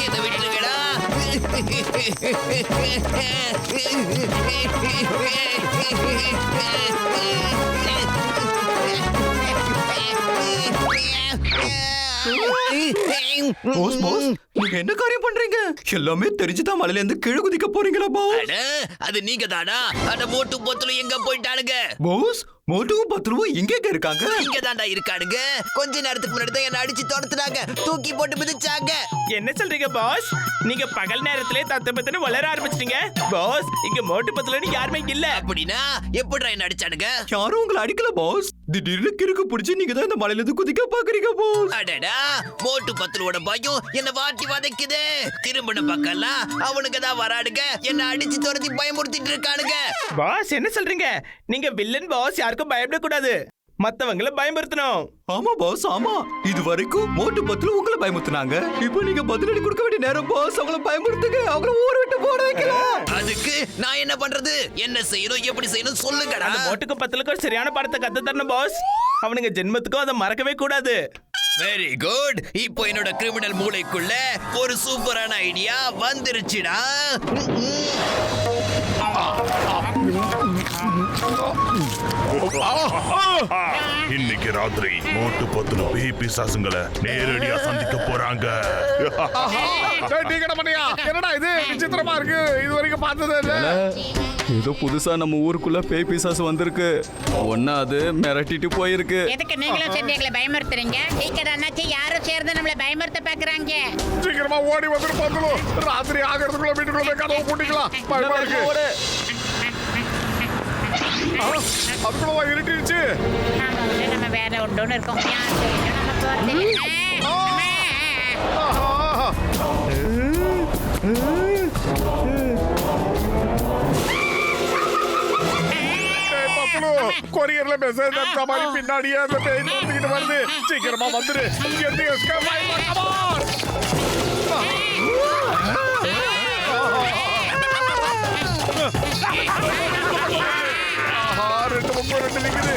இதை விட்டுருங்கடா. Pass pass நீங்க என்ன காரியம் பண்றீங்க? எல்லாமே தெரிஞ்சுதான் மலையில இருந்து கீழே குதிக்க போறீங்களா பாஸ்? அது நீங்க தானா? அட மோட்டு போத்துல எங்க போயிட்டானுங்க? பாஸ் மோட்டுவும் பத்ருவும் எங்க இருக்காங்க? இங்க தாண்டா இருக்கானுங்க. கொஞ்ச நேரத்துக்கு முன்னாடி தான் என்ன அடிச்சு தோர்த்துனாங்க, தூக்கி போட்டு மிதிச்சாங்க. என்ன சொல்றீங்க பாஸ்? நீங்க பகல் நேரத்திலே தத்தபத்தன வளர ஆரம்பிச்சிட்டீங்க பாஸ். இங்க மோட்டு பத்தலன்னு யாருமே இல்ல. அப்படின்னா எப்படிடா என்ன அடிச்சானுங்க? யாரும் உங்களை அடிக்கல பாஸ். திடீர்னு கிறுக்கு பிடிச்சு நீங்க தான் இந்த மலையில இருந்து குதிக்க பாக்குறீங்க பாஸ். அடடா, மோட்டு பத்தலோட பயம் என்ன வாட்டி வதைக்குது. திரும்பின பக்கம்லாம் அவனுக்கு தான் வராடுங்க, என்ன அடிச்சு துரத்தி பயமுறுத்திட்டு இருக்கானுங்க. பாஸ் என்ன சொல்றீங்க? நீங்க வில்லன் பாஸ், யாருக்கும் பயப்படக்கூடாது, மத்தவங்கள பயமுறுத்தணும். ஆமா பாஸ் ஆமா. இது வரைக்கும் மோட்டு பத்துல உங்களை பயமுறுத்துனாங்க. இப்போ நீங்க பதிலடி கொடுக்க வேண்டிய நேரம் பாஸ். அவங்கள பயமுறுத்துங்க, அவங்கள ஊரை விட்டு போட வைக்கலாம். அதுக்கு நான் என்ன பண்றது? என்ன செய்யணும், எப்படி செய்யணும் சொல்லுங்கடா. அந்த மோட்டுக்கும் பத்தலுக்கும் சரியான பாடத்தை கத்து தரணும் பாஸ். அவனுங்க ஜென்மத்துக்கும் அதை மறக்கவே கூடாது. Very good. இப்போ என்னோட கிரிமினல் மூளைக்குள்ள ஒரு சூப்பரான ஐடியா வந்துருச்சுடா. இன்னைக்கு ராத்திரி மோட்டு பத்துல பேய் பிசாசுங்களை நேரடியா சந்திக்க போறாங்க. என்னடா இது விசித்திரமா இருக்கு, இது வரைக்கும் பார்த்ததே இல்ல. ஏதோ புதுசா நம்ம ஊருக்குள்ள பேய் பிசாசு வந்திருக்கு. ஒன்னா அது மிரட்டிட்டு போயிருக்கு. எதுக்கு நீங்களும் சேர்ந்து எங்களை பயமுறுத்துறீங்க? சீக்கிரம் அண்ணாச்சி, யாரும் சேர்ந்து நம்மள பயமுறுத்த பாக்குறாங்க. சீக்கிரமா ஓடி வந்துட்டு பார்த்தோம். ராத்திரி ஆகிறதுக்குள்ள வீட்டுக்குள்ள போய் கதவு பூட்டிக்கலாம். பயமா இருக்கு. அதுக்குள்ள இருட்டிடுச்சு. நம்ம வேற ஒன்று இருக்கோம். நம்ம போறது கொரியர்ல மெசேஜ் அனுப்பிச்ச மாதிரி பின்னாடியே அந்த பேய் வந்துகிட்டு வருது. சீக்கிரமா வந்துரு. ரெண்டு பக்கம் ரெண்டு நிக்குது.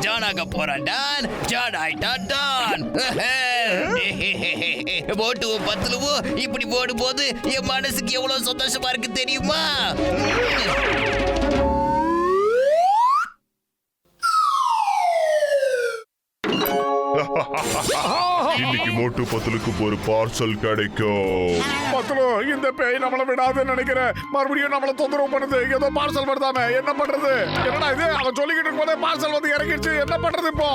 ஜானாக போறான் டான். ஜான் ஆயிட்டான் டான். போட்டுவும் பத்துலுவும் இப்படி போடும்போது என் மனசுக்கு எவ்வளவு சந்தோஷமா இருக்கு தெரியுமா? இன்னைக்கு மோட்டு பத்தலுக்கு ஒரு பார்சல் கிடைக்கும். பத்துலு, இந்த பேய் நம்மள விடாதுன்னு நினைக்கிறேன். மறுபடியும் நம்மள தொந்தரவு பண்ணுது. ஏதோ பார்சல் வருதாமே, என்ன பண்றது? என்னடா இது? அவன் சொல்லிக்கிட்டு இருக்கும்போதே பார்சல் வந்து இறங்கிடுச்சு. என்ன பண்றது இப்போ?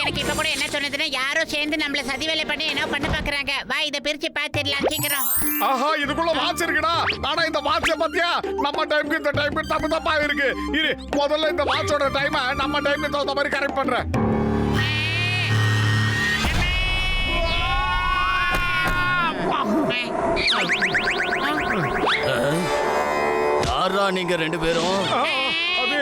எனக்கு இப்ப கூட என்ன சொன்னதுன்னா, யாரோ சேர்ந்து நம்மள சதி வேலை பண்ணி என்ன பண்ண பாக்குறாங்க. வா, இதை பிரிச்சு பாத்துடலாம் சீக்கிரம். ஆஹா, இதுக்குள்ள வாட்ச் இருக்குடா. ஆனா இந்த வாட்ச பத்தியா நம்ம டைம்க்கு இந்த டைம்க்கு தப்பு தப்பா இருக்கு. இரு, முதல்ல இந்த வாட்சோட டைமை நம்ம டைம்க்கு தகுந்த மாதிரி கரெக்ட் பண்றேன். யாரா நீங்க ரெண்டு பேரும்? அது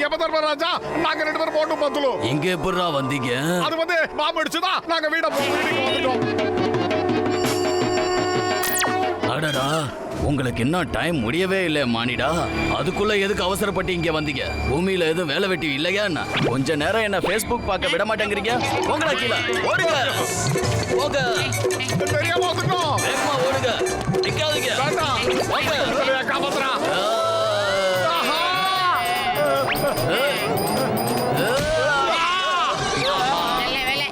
யமதர்மராஜா, நாங்க ரெண்டு பேரும் போட்டு பத்துலும். எங்க எப்படிடா வந்தீங்க? அது வந்து பாம்பு அடிச்சுதான் நாங்க வீட்டுக்கு வந்துட்டோம். அடடா, உங்களுக்கு என்ன டைம் முடியவே இல்லை மானிடா. அதுக்குள்ள எதுக்கு அவசரப்பட்டு இங்க வந்தீங்க? பூமியில எதுவும் வேலை வெட்டி இல்லையா? கொஞ்ச நேரம் என்ன Facebook பார்க்க விட மாட்டேங்கிறீங்க? போங்கடா கீழே, ஓடுங்க போங்க. தெரியாம வந்துட்டோம். வேகமா ஓடுங்க, நிக்காதீங்க. போங்க. காப்பாத்துறா. நல்ல வேலை.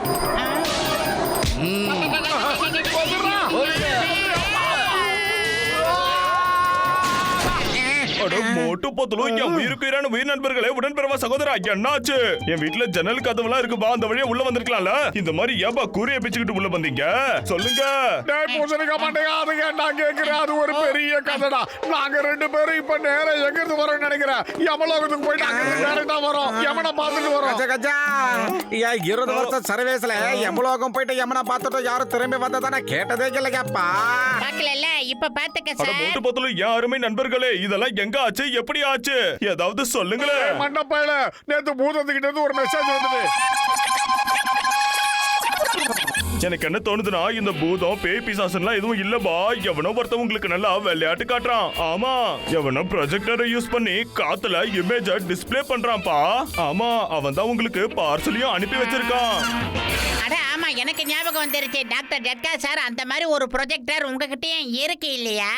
மோட்டு பத்தலும் என் உயிருக்குயிரான உயிர் நண்பர்களே, உடன்பிறவா சகோதரா, என்னாச்சு? என் வீட்டுல ஜன்னல் கதவுலாம் இருக்குப்பா, அந்த வழியா உள்ள வந்திருக்கலாம்ல. இந்த மாதிரி ஏப்பா கூரைய பிச்சுக்கிட்டு உள்ள வந்தீங்க? சொல்லுங்க. அது ஒரு பெரிய கதைடா. நாங்க ரெண்டு பேரும் இப்ப நேரம் எங்க இருந்து வரோம் நினைக்கிறேன். யமலோகத்துக்கு போயிட்டு அங்க டேரக்டா வரோம். யமனை பார்த்துட்டு வரோம். கஜா 20 வருஷம் சர்வீஸ்ல யமலோகம் போயிட்டு யமனை பார்த்துட்டு யாரும் திரும்பி வந்ததானே கேட்டதே இல்லையாப்பா. பாக்கல, இப்ப பாத்துக்க சார். மோட்டு பத்தலும் என் அருமை நண்பர்களே, இதெல்லாம் எங்க ஆச்சு, எப்படி ஆச்சு? ஏதாவது சொல்லுங்களேன். மண்டப்பையில நேத்து பூதத்துக்கிட்ட இருந்து ஒரு மெசேஜ் வந்தது. எனக்கு என்ன தோணுதுன்னா இந்த பூதம் பேய் பிசாசுலாம் எதுவும் இல்லப்பா. எவனோ ஒருத்தன் உங்களுக்கு நல்லா விளையாட்டு காட்டுறான். ஆமா, எவனோ ப்ரொஜெக்டரை யூஸ் பண்ணி காத்துல இமேஜ டிஸ்ப்ளே பண்றான்ப்பா. ஆமா, அவன் தான் உங்களுக்கு பார்சலையும் அனுப்பி வச்சிருக்கான். அட ஆமா, எனக்கு ஞாபகம் வந்துருச்சு. டாக்டர் ஜட்கா சார், அந்த மாதிரி ஒரு ப்ரொஜெக்டர் உங்ககிட்டயும் இருக்கு இல்லையா?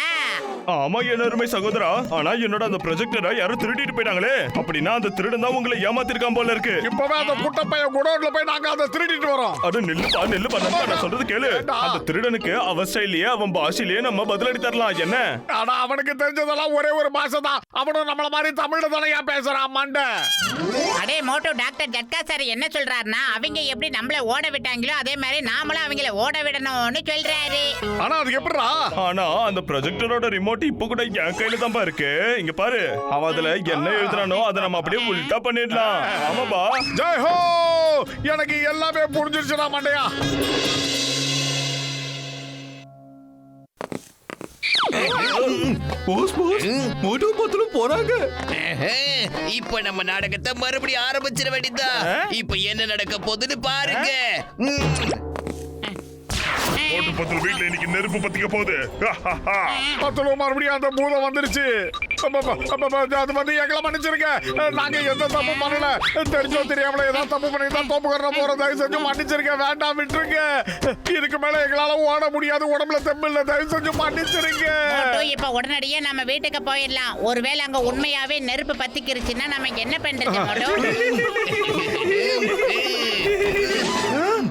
ஆமா என் அருமை சகோதரா, ஆனா என்னோட அந்த ப்ரொஜெக்டரை யாரும் திருடிட்டு போயிட்டாங்களே. அப்படின்னா அந்த திருடன் தான் உங்களை ஏமாத்திருக்கான் போல இருக்கு. இப்பவே அந்த குட்டப்பைய குடோன்ல போய் நாங்க அதை திருடிட்டு வரோம். அட நில்லுப்பா நில்லுப்பா, நான் சொல்றது கேளு. அந்த திருடனுக்கு அவன் ஸ்டைல்லயே அவன் பாஷையிலேயே நம்ம பதிலடி தரலாம். என்ன? ஆனா அவனுக்கு தெரிஞ்சதெல்லாம் ஒரே ஒரு பாஷை தான். அவனும் நம்மள மாதிரி தமிழ்ல தானே பேசுறான் மண்டை. அடே மோட்டோ, டாக்டர் ஜட்கா சார் என்ன சொல்றாருன்னா, அவங்க எப்படி நம்மள ஓட விட்டாங்களோ அதே மாதிரி நாமளும் அவங்கள ஓட விடணும்னு சொல்றாரு. ஆனா அது எப்படிடா? ஆனா அந்த ப்ரொஜெக்டரோட ரிமோட் இப்ப கூட என் கையில தான்ப்பா இருக்கு. இங்க பாரு, அவன் அதுல என்ன எழுதுறானோ அதை நம்ம அப்படியே உல்டா பண்ணிடலாம். ஆமாப்பா. ஜெய் ஹோ, எனக்கு எல்லாமே புரிஞ்சிருச்சுடா மண்டையா. போஸ் போஸ் மோட்டு பத்துல போறாங்க. இப்ப நம்ம நாடகத்தை மறுபடியும் ஆரம்பிச்சிட வேண்டியதா. இப்ப என்ன நடக்க போகுதுன்னு பாருங்க. மோட்டு பத்துல வீட்டுல இன்னைக்கு நெருப்பு பத்திக்க போகுது. பத்துல மறுபடியும் அந்த பூதம் வந்துருச்சு. அது வந்து எங்களை மன்னிச்சிருங்க. நாங்க எந்த தப்பு பண்ணல. தெரிஞ்சோ தெரியாமல ஏதாவது தப்பு பண்ணி தான் தோப்பு கற போற. தயவு செஞ்சு மன்னிச்சிருங்க. வேண்டாம், விட்டுருங்க. இதுக்கு மேல எங்களால ஓட முடியாது. உடம்புல தெம்பு இல்ல. தயவு செஞ்சு மன்னிச்சிருங்க. மோட்டோ, இப்ப உடனடியே நம்ம வீட்டுக்கு போயிடலாம். ஒருவேளை அங்க உண்மையாவே நெருப்பு பத்திக்கிருச்சுன்னா நம்ம என்ன பண்றது மோட்டோ?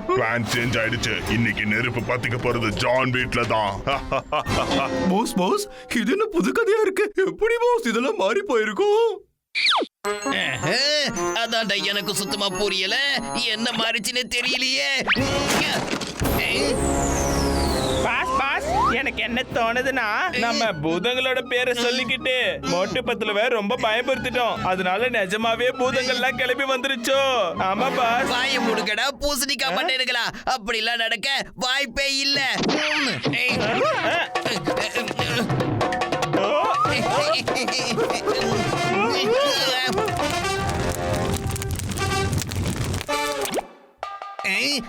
பிளான் சேஞ்ச் ஆயிடுச்சு. இன்னைக்கு நெருப்பு பத்திக்க போறது ஜான் வீட்ல தான். போஸ் போஸ் இது என்ன புது கதையா இருக்கு? எப்படி போஸ் இதெல்லாம் மாறி போயிருக்கும்? அதான்டா எனக்கு சுத்தமா புரியல. என்ன மாறிச்சுன்னு தெரியலையே. பாஸ் பாஸ், எனக்கு என்ன தோணுதுன்னா, நம்ம பூதங்களோட பேரை சொல்லிக்கிட்டு மோட்டு பத்துலவே ரொம்ப பயப்படுத்திட்டோம். அதனால நிஜமாவே பூதங்கள்லாம் கிளம்பி வந்துருச்சோ? ஆமா பாஸ். வாய முடுக்கடா பூசணிக்கா மண்டைகளா. அப்படிலாம் நடக்க வாய்ப்பே இல்ல.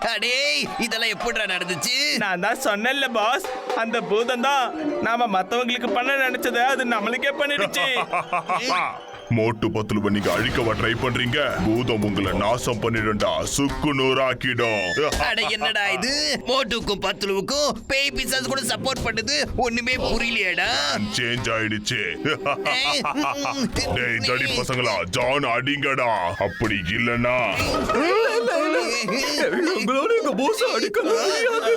அடே, இதெல்லாம் எப்படிடா நடந்துச்சு? நான் தான் சொன்னேன்ல பாஸ், அந்த பூதம் தான் நாம மத்தவங்களுக்கு பண்ண நினைச்சதை அது நம்மளுக்கே பண்ணிடுச்சு. மோட்டு பத்துல நீங்க அழிக்கவா ட்ரை பண்றீங்க? பூதம் உங்களை நாசம் பண்ணிடும்டா. சுக்கு நூறாக்கிடும். அட என்னடா இது? மோட்டுக்கும் பத்துலுவுக்கும் பேய் பிசாசு கூட சப்போர்ட் பண்ணுது. ஒண்ணுமே புரியலையேடா. சேஞ்ச் ஆயிடுச்சு. டேய் தடி பசங்களா, ஜான் அடிங்கடா. அப்படி இல்லனா உங்களால எங்க போஸ் அடிக்க முடியாது.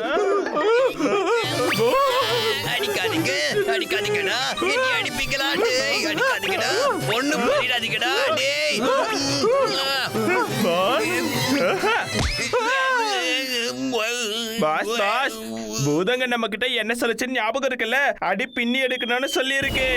அடிக்காதீங்க, அடிக்காதீங்கடா. என்ன அடிப்பீங்களா? டேய் அடிக்காதீங்கடா. ஒண்ணு பண்ணிடாதீங்கடா. டேய் பாஸ் பாஸ், பூதங்க நம்ம கிட்ட என்ன சொல்லுச்சுன்னு ஞாபகம் இருக்குல்ல? அடி பின்னி எடுக்கணும்னு சொல்லி இருக்கு.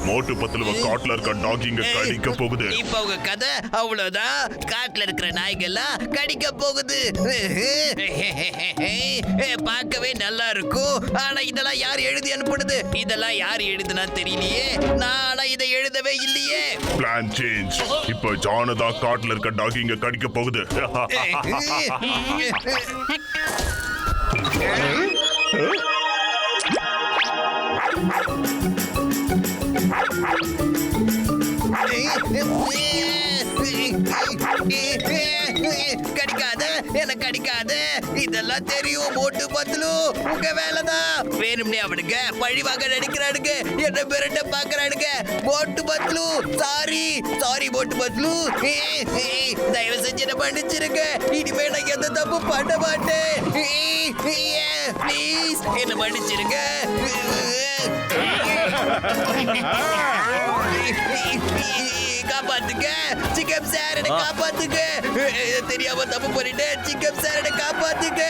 மோட்டு பத்துல காட்டுல இருக்க டாகிங்க கடிக்க போகுது. இப்ப உங்க கதை அவ்வளவுதான். காட்டுல இருக்கிற நாய்கள்லாம் கடிக்க போகுது. பார்க்கவே நல்லா இருக்கும். ஆனா இதெல்லாம் யார் எழுதி அனுப்புனது? இதெல்லாம் யார் எழுதுனா தெரியலையே. நான் இதை எழுதவே இல்லையே. Plan change. இப்ப ஜான தான் காட்டுல இருக்க டாகிங்க கடிக்க போகுது. கடிக்காத, எனக்கு கடிக்காத. இதெல்லாம் தெரியும் மோட்டு பத்துலு. உங்க வேலைதான். வேணும்னே அவனுங்க பழிவாங்க நடிக்கிறானுங்க. என்ன மிரட்ட பாக்குறானுங்க. மோட்டு பத்துலு சாரி சாரி மோட்டு பத்துலு. தயவு செஞ்சு என்ன மன்னிச்சிருங்க. இனிமே நான் எந்த தப்பு பண்ண மாட்டேன். ப்ளீஸ் என்ன மன்னிச்சிருங்க. காப்பாத்துங்க சிக்கம் சார், என்ன காப்பாத்துங்க. தெரியாம தப்பு பண்ணிட்டேன். சிக்கம் சார், என்ன காப்பாத்துங்க.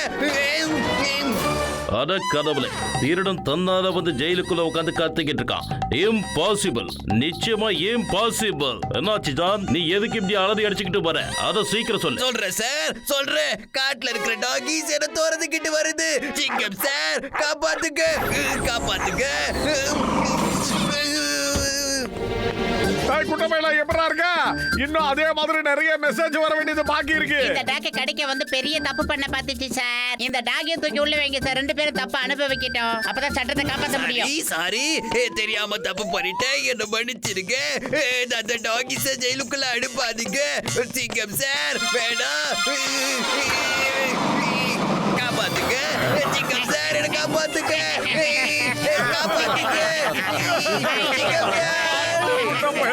அட கடவுளே, திருடன் தன்னால வந்து ஜெயிலுக்குள்ள உட்காந்து காத்துக்கிட்டு இருக்கான். இம்பாசிபிள், நிச்சயமா இம்பாசிபிள். என்னாச்சு ஜான், நீ எதுக்கு இப்படி அலறி அடிச்சுக்கிட்டு வர? அத சீக்கிரம் சொல்லு. சொல்றேன் சார், சொல்றேன். காட்டுல இருக்கிற டாகிஸ் என்ன தோறதுக்கிட்டு வருது. சிங்கம் சார், காப்பாத்துங்க, காப்பாத்துங்க. குட்டமையில எப்படா இருக்க? இன்னும் அதே மாதிரி நிறைய மெசேஜ் வர வேண்டியது பாக்கி இருக்கு. இந்த டாக் கடிக்க வந்து பெரிய தப்பு பண்ண பாத்துச்சு சார். இந்த டாகை தூக்கி உள்ள வைங்க சார். 2 பேரும் தப்பு அனுபவிக்கிட்டோம். அப்பதான் சட்டத்தை காப்பாற்ற முடியும். சாரி, தெரியாம தப்பு பண்ணிட்டேன், என்ன மன்னிச்சிருங்க. அந்த டாகிஸ ஜெயிலுக்குள்ள அனுப்பாதீங்க. சிங்கம் சார், வேணாம். காப்பாத்துங்க, சிங்கம் சார், என்ன காப்பாத்துங்க, காப்பாத்துங்க. சிங்கம் சார். குட்டமைய